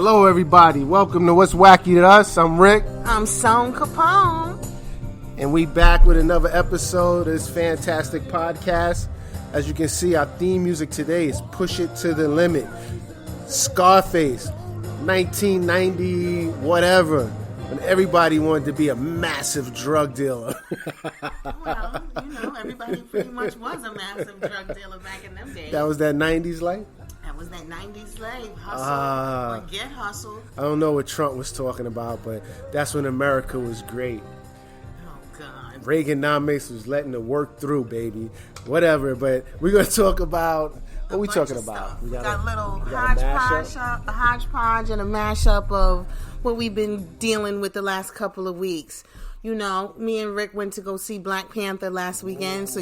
Hello, everybody. Welcome to What's Wacky to Us. I'm Rick. I'm Son Capone. And we back with another episode of this fantastic podcast. As you can see, our theme music today is Push It to the Limit. Scarface, 1990, whatever. When everybody wanted to be a massive drug dealer. Well, everybody pretty much was a massive drug dealer back in them days. That was that 90s life? That was that 90s life. Hustle or get hustled. I don't know what Trump was talking about, but that's when America was great. Oh, God. Reaganomics was letting it work through, baby. Whatever, but we're going to talk about... What we talking about? We got a little hodgepodge and a mashup of what we've been dealing with the last couple of weeks. You know, me and Rick went to go see Black Panther last weekend, so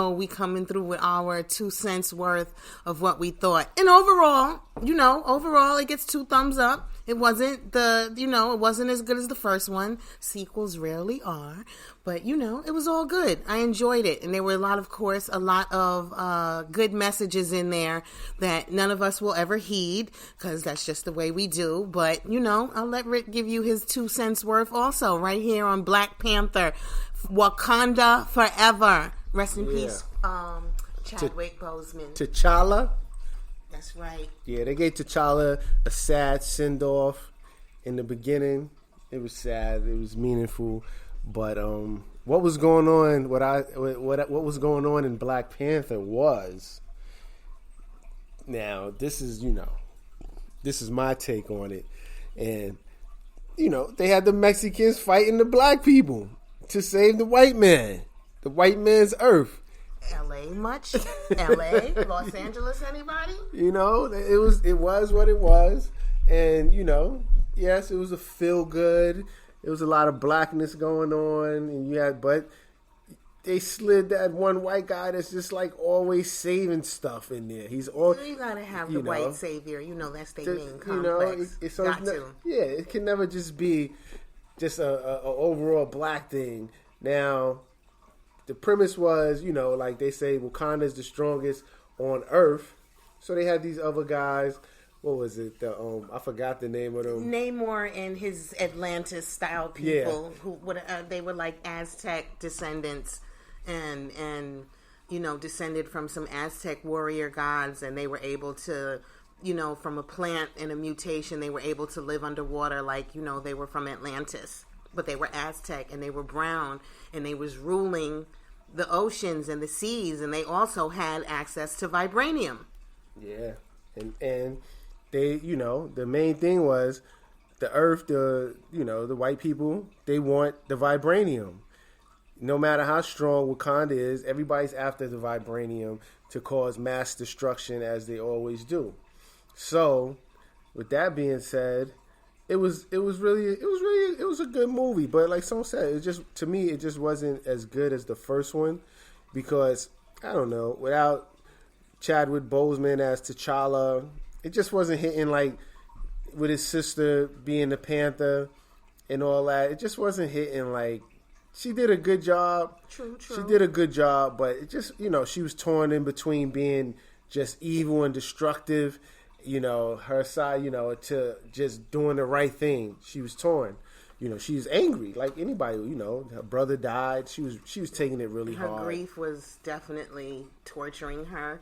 we coming through with our 2 cents worth of what we thought. And overall, it gets 2 thumbs up. It wasn't it wasn't as good as the first one. Sequels rarely are. But, it was all good. I enjoyed it. And there were a lot of good messages in there that none of us will ever heed, because that's just the way we do. But, I'll let Rick give you his 2 cents worth also right here on Black Panther. Wakanda Forever. Rest in peace, Chadwick Boseman. T'Challa. That's right. Yeah, they gave T'Challa a sad send-off in the beginning. It was sad. It was meaningful. But what was going on? What was going on in Black Panther was. Now this is my take on it, and they had the Mexicans fighting the black people to save the white man, the white man's earth. L.A. much? L.A. Los Angeles? Anybody? It was what it was, and yes, it was a feel good. There was a lot of blackness going on, and but they slid that one white guy that's just like always saving stuff in there. He's all you gotta have the white savior. That's their main complex. It can never just be just a overall black thing. Now, the premise was, like they say, Wakanda is the strongest on Earth, so they had these other guys. What was it? I forgot the name of them. Namor and his Atlantis style people, who they were like Aztec descendants, and descended from some Aztec warrior gods, and they were able to, from a plant and a mutation, they were able to live underwater, like they were from Atlantis, but they were Aztec and they were brown, and they was ruling the oceans and the seas, and they also had access to vibranium. Yeah, and they, the main thing was the Earth, the white people, they want the vibranium. No matter how strong Wakanda is, everybody's after the vibranium to cause mass destruction, as they always do. So, with that being said, it was a good movie. But like someone said, to me, it just wasn't as good as the first one, because I don't know, without Chadwick Boseman as T'Challa, it just wasn't hitting, like with his sister being the Panther and all that. It just wasn't hitting. Like, she did a good job. True. She did a good job, but it just, she was torn in between being just evil and destructive, her side, to just doing the right thing. She was torn. She was angry like anybody. Her brother died. She was taking it really hard. Her grief was definitely torturing her.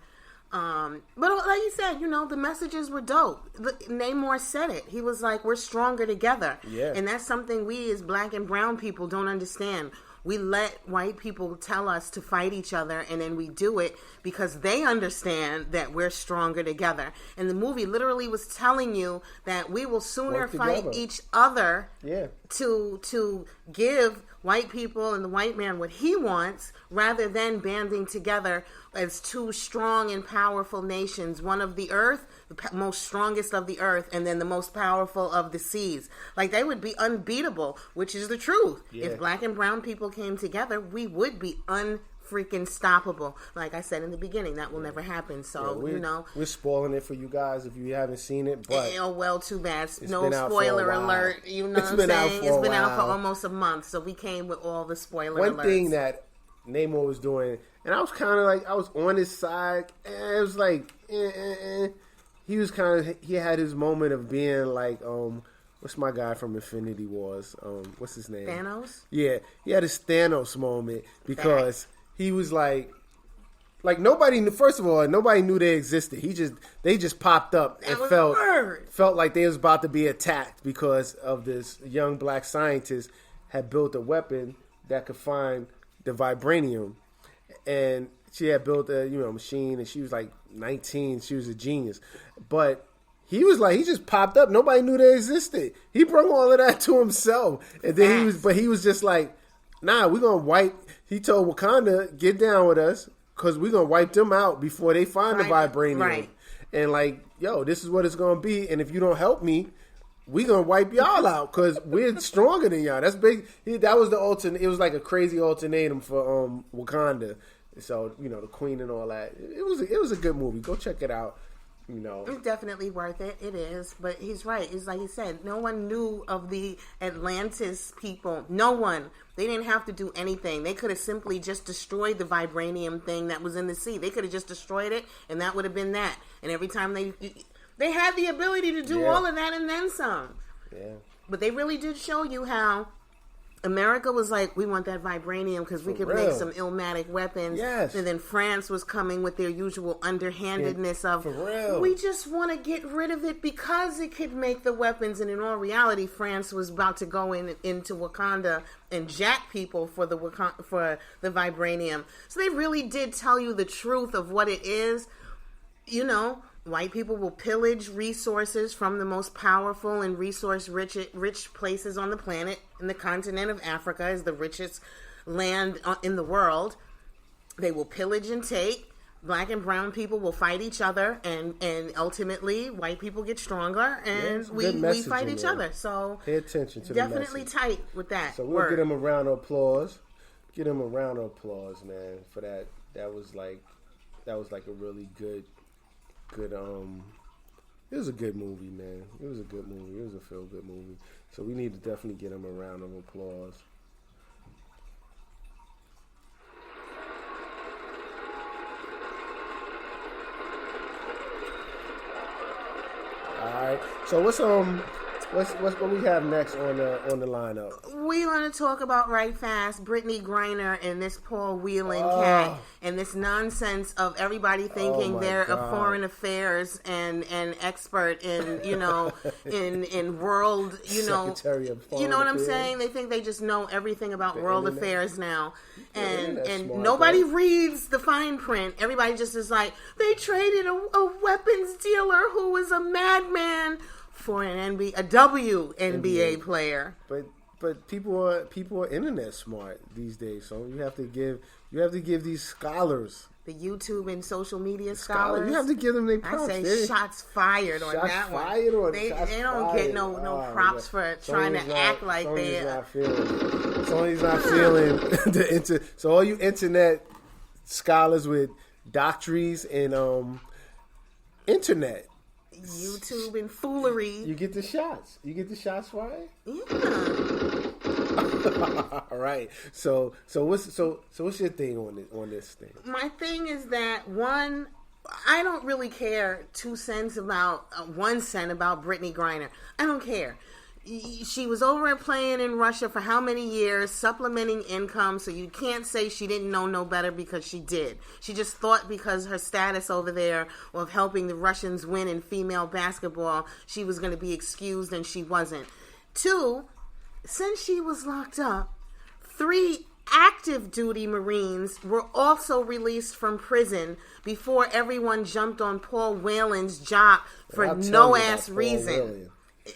But like you said, the messages were dope. Namor said it. He was like, we're stronger together. Yeah. And that's something we as black and brown people don't understand. We let white people tell us to fight each other, and then we do it because they understand that we're stronger together. And the movie literally was telling you that we will sooner fight each other to give white people and the white man what he wants, rather than banding together as 2 strong and powerful nations, one of the earth, the most strongest of the earth, and then the most powerful of the seas. Like, they would be unbeatable, which is the truth. Yeah. If black and brown people came together, we would be freaking stoppable. Like I said in the beginning, that will never happen. So, we're spoiling it for you guys if you haven't seen it, but too bad. No spoiler alert. You know what I'm saying? It's been out for almost a month, so we came with all the spoiler alerts. One thing that Namor was doing, and I was kind of like, I was on his side, and it was like, he was he had his moment of being like, what's my guy from Infinity Wars? What's his name? Thanos? Yeah, he had his Thanos moment because he was like nobody knew. First of all, nobody knew they existed. They just popped up and felt like they was about to be attacked because of this young black scientist had built a weapon that could find the vibranium, and she had built a machine, and she was like 19. She was a genius, but he just popped up. Nobody knew they existed. He brought all of that to himself, and then he was just like, nah, we're gonna wipe. He told Wakanda, get down with us, because we're going to wipe them out before they find the vibranium. Right. And like, yo, this is what it's going to be. And if you don't help me, we're going to wipe y'all out because we're stronger than y'all. That's big. That was the ultimate. It was like a crazy ultimatum for Wakanda. So, the Queen and all that. It was a good movie. Go check it out. It's definitely worth it. It is. But he's right. It's like he said, no one knew of the Atlantis people. No one. They didn't have to do anything. They could have simply just destroyed the vibranium thing that was in the sea. They could have just destroyed it, and that would have been that. And every time they had the ability to do all of that and then some. Yeah. But they really did show you how America was like, we want that vibranium because we could make some illmatic weapons. Yes. And then France was coming with their usual underhandedness of, we just want to get rid of it because it could make the weapons. And in all reality, France was about to go into Wakanda and jack people for the vibranium. So they really did tell you the truth of what it is. White people will pillage resources from the most powerful and resource-rich places on the planet. And the continent of Africa is the richest land in the world. They will pillage and take. Black and brown people will fight each other. And ultimately, white people get stronger. And we fight each other. So pay attention to definitely the tight with that. So we'll get them a round of applause. Give them a round of applause, man, for that. That was like a really good, it was a good movie, man. It was a good movie. It was a feel-good movie. So we need to definitely get him a round of applause. All right. So what we have next on the lineup? We want to talk about right fast Brittany Griner and this Paul Whelan cat and this nonsense of everybody thinking they're a foreign affairs and expert in in world Secretary of Foreign what I'm Affairs. saying. They think they just know everything about world affairs now, and smart, nobody reads the fine print. Everybody just is like, they traded a weapons dealer who was a madman for a WNBA player. But people are internet smart these days, so you have to give these scholars, the YouTube and social media scholars, you have to give them their props. I say shots fired on that one. They don't get no props for trying to act like they are. Sony's not feeling the so all you internet scholars with doctorates in internet, YouTube and foolery. You get the shots. You get the shots fired? Yeah. All right. So what's your thing on this thing? My thing is that one, I don't really care 2 cents about 1 cent about Brittany Griner. I don't care. She was over and playing in Russia for how many years, supplementing income, so you can't say she didn't know no better because she did. She just thought because her status over there of helping the Russians win in female basketball, she was going to be excused, and she wasn't. 2, since she was locked up, 3 active duty Marines were also released from prison before everyone jumped on Paul Whelan's job for no ass reason.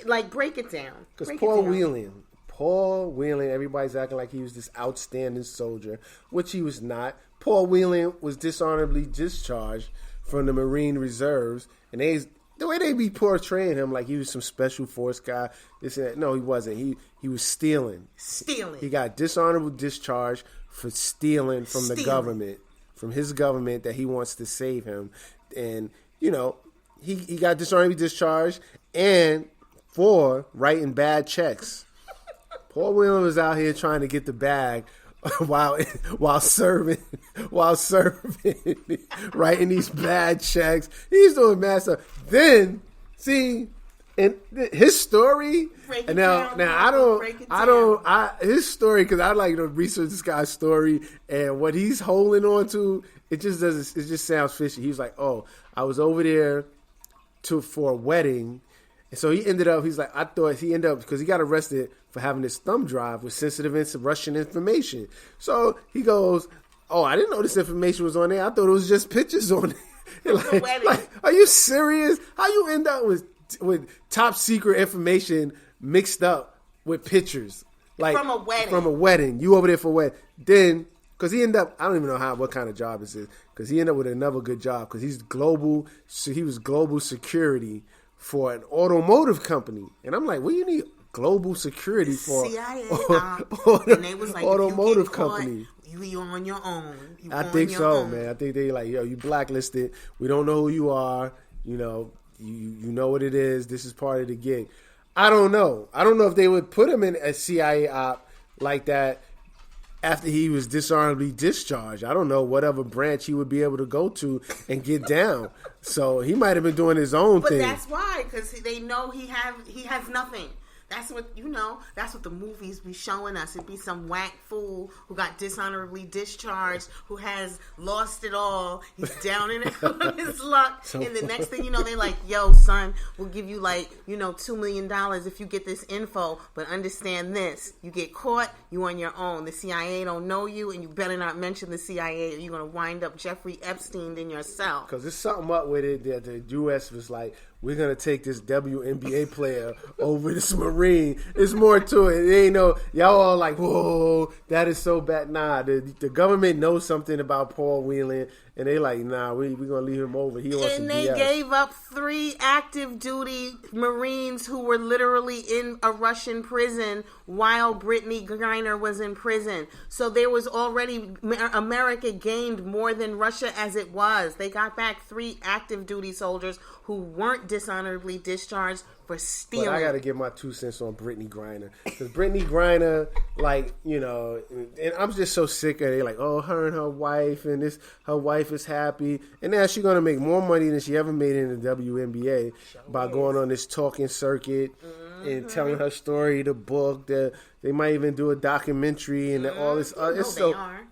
Like, break it down. Because Paul Whelan, everybody's acting like he was this outstanding soldier, which he was not. Paul Whelan was dishonorably discharged from the Marine Reserves, and the way they be portraying him like he was some special force guy, this and that. No, he wasn't. He was stealing. He got dishonorable discharge for stealing from the government, from his government that he wants to save him, and he got dishonorably discharged and for writing bad checks. Paul Whelan was out here trying to get the bag while serving, writing these bad checks. He's doing mad stuff. Then see, and his story. And now his story, because I like to research this guy's story and what he's holding on to. It just sounds fishy. He's like, oh, I was over there for a wedding. And so he ended up, because he got arrested for having his thumb drive with sensitive Russian information. So he goes, oh, I didn't know this information was on there. I thought it was just pictures on it. like, are you serious? How you end up with top secret information mixed up with pictures? Like from a wedding. From a wedding. You over there for a wedding. Then, because he ended up, I don't even know what kind of job this is, because he ended up with another good job, because he was global security for an automotive company. And I'm like, what do you need global security for? CIA and they was like, automotive if you get company. Caught, you on your own. I think so, man. I think they like, yo, you blacklisted. We don't know who you are. You know, you know what it is. This is part of the gig. I don't know. I don't know if they would put him in a CIA op like that after he was dishonorably discharged. I don't know whatever branch he would be able to go to and get down. So he might have been doing his own thing. But that's why, because they know he has nothing. That's what, that's what the movies be showing us. It'd be some whack fool who got dishonorably discharged, who has lost it all. He's down in his luck. And the next thing you know, they like, yo, son, we'll give you $2 million if you get this info. But understand this. You get caught, you on your own. The CIA don't know you, and you better not mention the CIA, or you're going to wind up Jeffrey Epstein in yourself. Because there's something up with it that the U.S. was like, we're going to take this WNBA player over this Marine. There's more to it. It ain't no, y'all all like, whoa, that is so bad. Nah, the government knows something about Paul Whelan, and they like, nah, we're going to leave him over. He wants some And they BS. gave up 3 active duty Marines who were literally in a Russian prison while Brittany Griner was in prison. So there was already, America gained more than Russia as it was. They got back 3 active duty soldiers who weren't dishonorably discharged for stealing. But I got to give my 2 cents on Brittany Griner. Because Brittany Griner, and I'm just so sick of it. Like, oh, her and her wife, and her wife is happy. And now she's going to make more money than she ever made in the WNBA by going on this talking circuit and telling her story, the book. They might even do a documentary and all this. They are.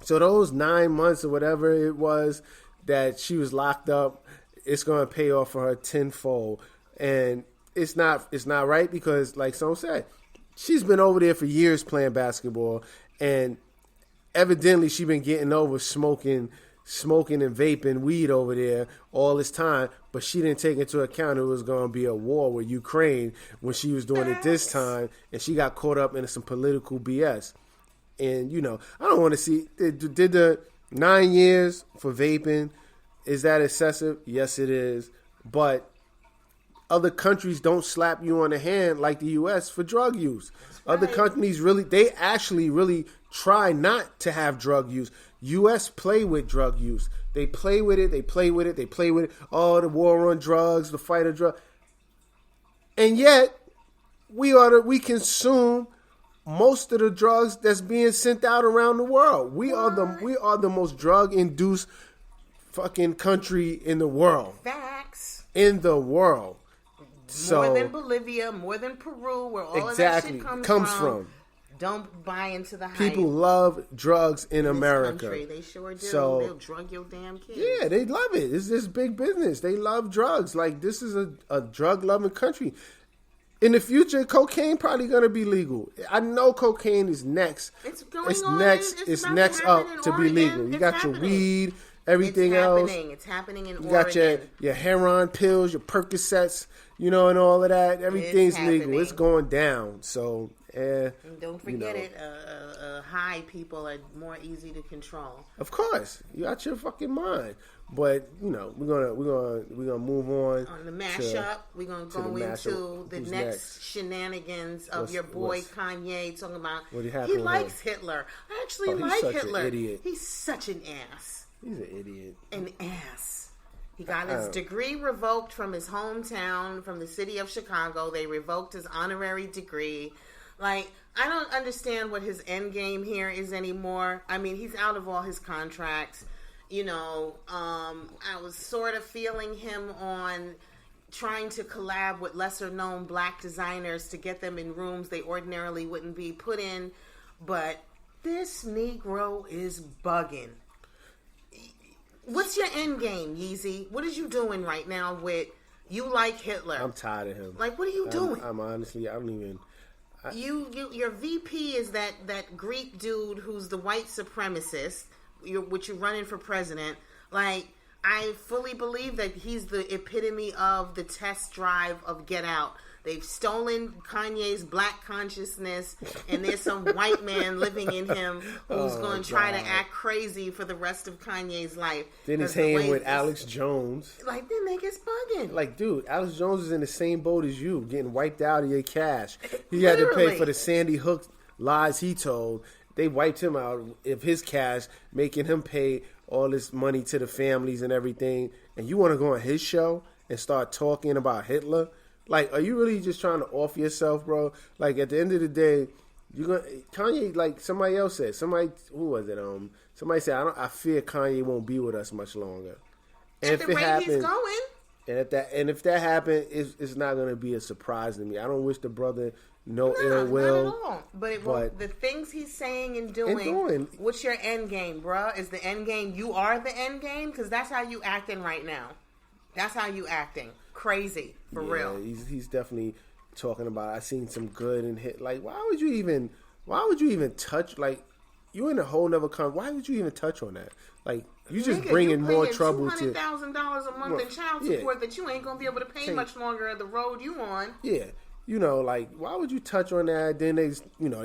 So those 9 months or whatever it was that she was locked up, it's going to pay off for her tenfold. And it's not right because, like someone said, she's been over there for years playing basketball, and evidently she's been getting over smoking and vaping weed over there all this time, but she didn't take into account it was going to be a war with Ukraine when she was doing it this time, and she got caught up in some political BS. And, I don't want to see, did the 9 years for vaping, is that excessive? Yes, it is. But other countries don't slap you on the hand like the U.S. for drug use. Right. Other countries they actually really try not to have drug use. U.S. play with drug use. They play with it. Oh, the war on drugs, the fight of drugs. And yet, we consume most of the drugs that's being sent out around the world. We are the most drug-induced fucking country in the world. Facts. In the world. More than Bolivia, more than Peru, where all of that shit comes from. Don't buy into the hype. People love drugs in America. Country. They sure do. So, they'll drug your damn kids. Yeah, they love it. It's this big business. They love drugs. Like, this is a drug-loving country. In the future, cocaine probably going to be legal. I know cocaine is next. It's next up to be legal. You got your weed, everything else. It's happening in Oregon. You got your heroin pills, your Percocets, and all of that. Everything's legal. It's going down. So, and don't forget it. High people are more easy to control. Of course, you out your fucking mind. But we're gonna move on. On the mashup, we're gonna go into the next shenanigans of your boy Kanye talking about he likes Hitler. I actually like Hitler. Idiot. He's such an ass. He's an idiot. An ass. He got his degree revoked from his hometown, from the city of Chicago. They revoked his honorary degree Like, I don't understand what his end game here is anymore. I mean, he's out of all his contracts. You know, I was sort of feeling him on trying to collab with lesser known black designers to get them in rooms they ordinarily wouldn't be put in. But this Negro is bugging. What's your end game, Yeezy? What is you doing right now with You Like Hitler? I'm tired of him. Like, what are you doing? I'm honestly, I don't even... Your VP is that Greek dude who's the white supremacist, which you're running for president. Like, I fully believe that he's the epitome of the test drive of Get Out. They've stolen Kanye's black consciousness, and there's some white man living in him who's going to try to act crazy for the rest of Kanye's life. Then he's hanging with Alex Jones. Like, them niggas bugging. Like, dude, Alex Jones is in the same boat as you, getting wiped out of your cash. He had to pay for the Sandy Hook lies he told. They wiped him out of his cash, making him pay all this money to the families and everything. And you want to go on his show and start talking about Hitler? Like, are you really just trying to off yourself, bro? Like, at the end of the day, Kanye, like somebody else said, who was it? Somebody said, I fear Kanye won't be with us much longer. And at the rate he's going. And if that happened, it's not going to be a surprise to me. I don't wish the brother no ill will. Not at all. But the things he's saying and doing, what's your end game, bruh? Is the end game you are the end game? Because that's how you acting right now. That's how you acting. Crazy. For real. He's definitely talking about, I seen some good and hit. Like, why would you even touch, like, you're in a whole nother why would you even touch on that? Like, you just bringing more trouble to $200,000 a month in child support that you ain't gonna be able to pay much longer the road you on. Yeah. You know, like, why would you touch on that? Then they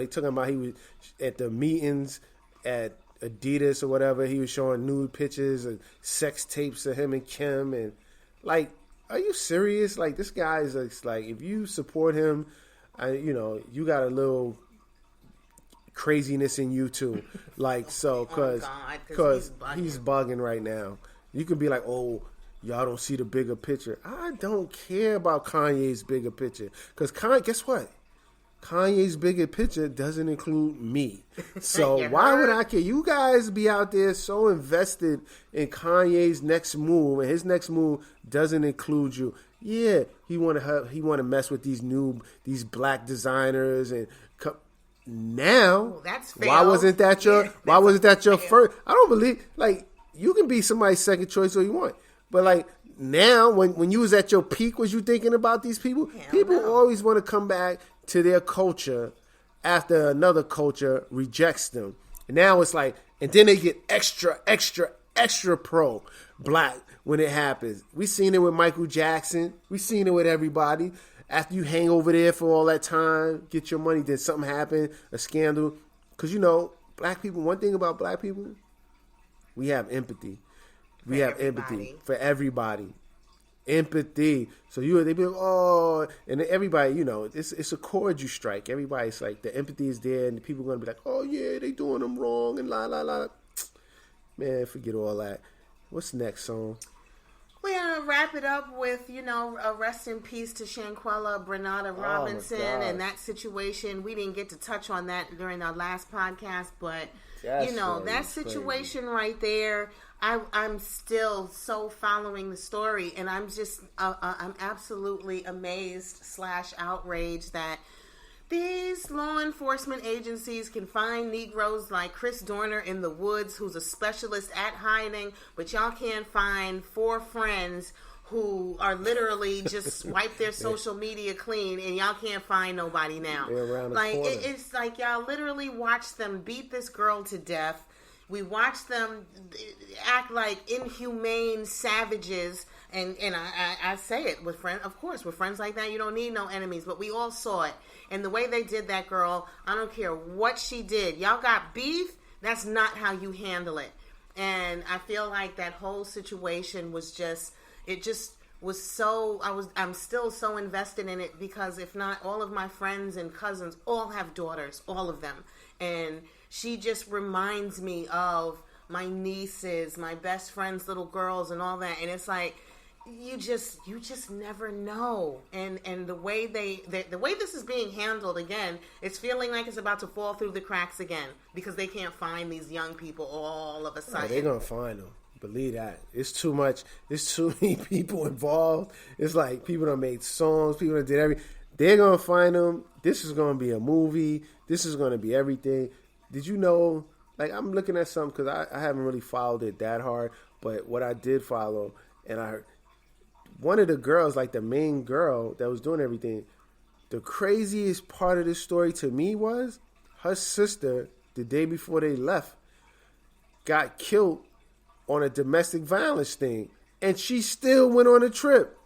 talking about he was at the meetings at Adidas or whatever. He was showing nude pictures and sex tapes of him and Kim. And, like, are you serious? Like, this guy is like, if you support him, you got a little craziness in you too. Like, so, because he's bugging right now. You can be like, oh, y'all don't see the bigger picture. I don't care about Kanye's bigger picture. Because guess what? Kanye's bigger picture doesn't include me. So why would I care? You guys be out there so invested in Kanye's next move, and his next move doesn't include you. Yeah, he want to mess with these black designers and now. That's fair. Why wasn't that your first? I don't believe, like, you can be somebody's second choice all you want. But, like, now, when you was at your peak, was you thinking about these people? People always want to come back to their culture after another culture rejects them. And now it's like, and then they get extra pro-black when it happens. We seen it with Michael Jackson. We seen it with everybody. After you hang over there for all that time, get your money, then something happened, a scandal. Because, black people, one thing about black people, we have empathy. We have empathy for everybody. Empathy. So they be like, oh, and everybody, it's a chord you strike. Everybody's like, the empathy is there, and the people are going to be like, oh, yeah, they doing them wrong, and la, la, la. Man, forget all that. What's next song? We're going to wrap it up with, a rest in peace to Shanquella Brenata Robinson and that situation. We didn't get to touch on that during our last podcast, but, that situation right there, I'm still so following the story, and I'm just, I'm absolutely amazed / outraged that these law enforcement agencies can find Negroes like Chris Dorner in the woods, who's a specialist at hiding, but y'all can't find 4 friends who are literally just wipe their social media clean, and y'all can't find nobody now. Like, it's like y'all literally watch them beat this girl to death. We watch them act like inhumane savages, and I say it with friends. Of course, with friends like that, you don't need no enemies. But we all saw it, and the way they did that girl, I don't care what she did. Y'all got beef. That's not how you handle it. And I feel like that whole situation was I'm still so invested in it, because if not, all of my friends and cousins all have daughters, all of them, and she just reminds me of my nieces, my best friend's little girls, and all that. And it's like, you just never know. And the way the way this is being handled again, it's feeling like it's about to fall through the cracks again because they can't find these young people all of a sudden. They're gonna find them. Believe that. It's too much. There's too many people involved. It's like people that made songs, people that did everything. They're gonna find them. This is gonna be a movie. This is gonna be everything. Did you know? Like, I'm looking at something because I haven't really followed it that hard, but what I did follow, and one of the girls, like the main girl that was doing everything, the craziest part of this story to me was her sister, the day before they left, got killed on a domestic violence thing, and she still went on a trip.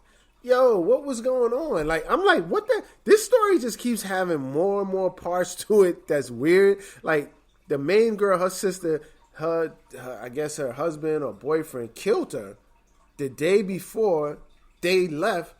Yo, what was going on? Like, I'm like, what the? This story just keeps having more and more parts to it that's weird. Like, the main girl, her sister, her I guess her husband or boyfriend killed her the day before they left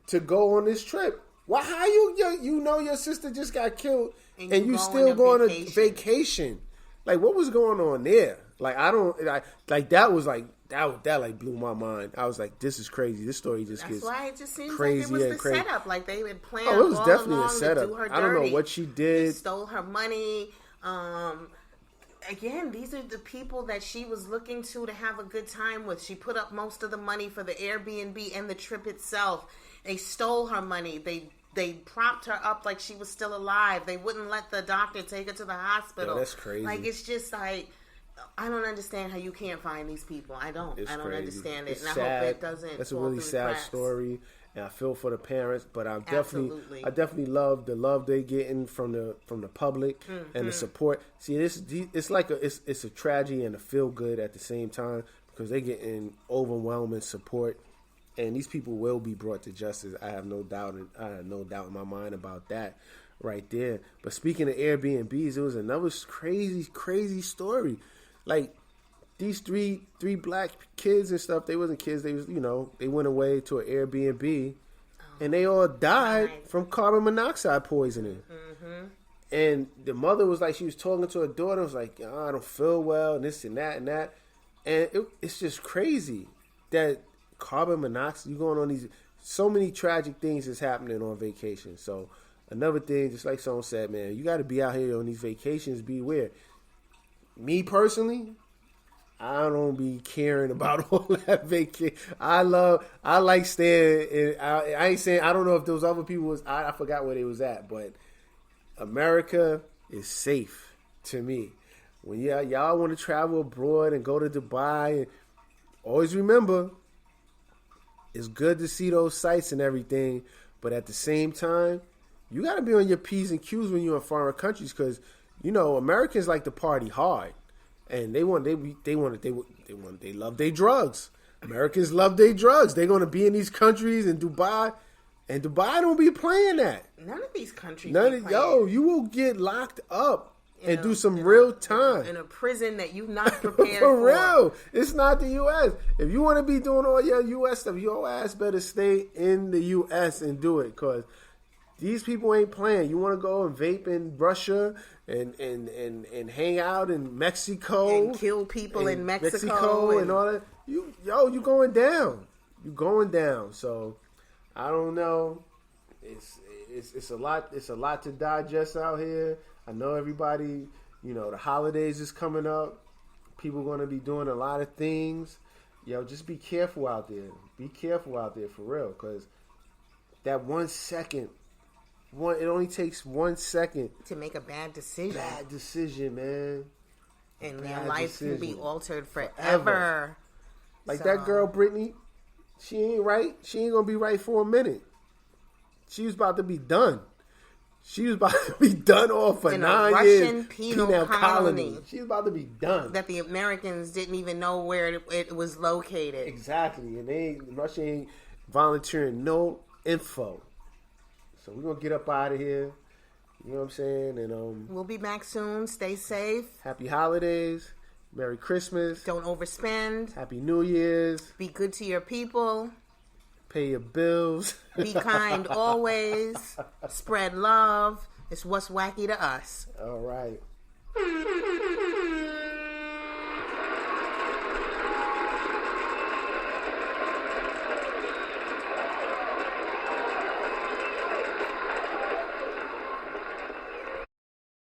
to go on this trip. Why? How you know your sister just got killed and you still go on a vacation? Like, what was going on there? Like, that was like that like blew my mind. I was like, this is crazy. This story just gets crazy. That's why it just seems like it was the setup. Like, they had planned. Oh, it was all definitely along a setup. To do her dirty. I don't know what she did. They stole her money. Again, these are the people that she was looking to have a good time with. She put up most of the money for the Airbnb and the trip itself. They stole her money. They propped her up like she was still alive. They wouldn't let the doctor take her to the hospital. Yo, that's crazy. Like, it's just like, I don't understand how you can't find these people. I don't crazy. Understand it. It's and sad. I hope it doesn't. That's a fall really through the sad cracks. story. And I feel for the parents, but I Absolutely. definitely love the love they getting from the public and the support. See, it's like it's a tragedy and a feel good at the same time because they getting overwhelming support, and these people will be brought to justice. I have no doubt in my mind about that right there. But speaking of Airbnbs, it was another crazy story. Like, these three black kids and stuff, they wasn't kids. They was, they went away to an Airbnb, and they all died from carbon monoxide poisoning. Mm-hmm. And the mother was like, she was talking to her daughter, was like, I don't feel well, and this and that and that. And it's just crazy that carbon monoxide, you going on these, so many tragic things is happening on vacation. So another thing, just like someone said, man, you got to be out here on these vacations, beware. Me personally, I don't be caring about all that vacation. I like staying in, I ain't saying, I don't know if those other people was, I forgot where they was at, but America is safe to me. When y'all want to travel abroad and go to Dubai, always remember, it's good to see those sights and everything, but at the same time, you got to be on your P's and Q's when you're in foreign countries because, Americans like to party hard. And they love their drugs. Americans love their drugs. They're going to be in these countries in Dubai, and Dubai don't be playing that. None of these countries. You will get locked up and do some real time in a prison that you're not prepared for. For real, it's not the U.S. If you want to be doing all your U.S. stuff, your ass better stay in the U.S. and do it because these people ain't playing. You want to go and vape in Russia and hang out in Mexico and kill people in Mexico and all that. You going down. You going down. So I don't know. It's a lot. It's a lot to digest out here. I know everybody. The holidays is coming up. People going to be doing a lot of things. Just be careful out there. Be careful out there for real, because that 1 second. It only takes 1 second to make a bad decision. Bad decision, man. And their life can be altered forever. Like that girl, Brittany, she ain't right. She ain't gonna be right for a minute. She was about to be done. She was about to be done off for 9 years. Russian penal colony. She was about to be done. That the Americans didn't even know where it was located. Exactly, and Russia ain't volunteering no info. So we're going to get up out of here. You know what I'm saying? And we'll be back soon. Stay safe. Happy holidays. Merry Christmas. Don't overspend. Happy New Year's. Be good to your people. Pay your bills. Be kind always. Spread love. It's what's wacky to us. All right.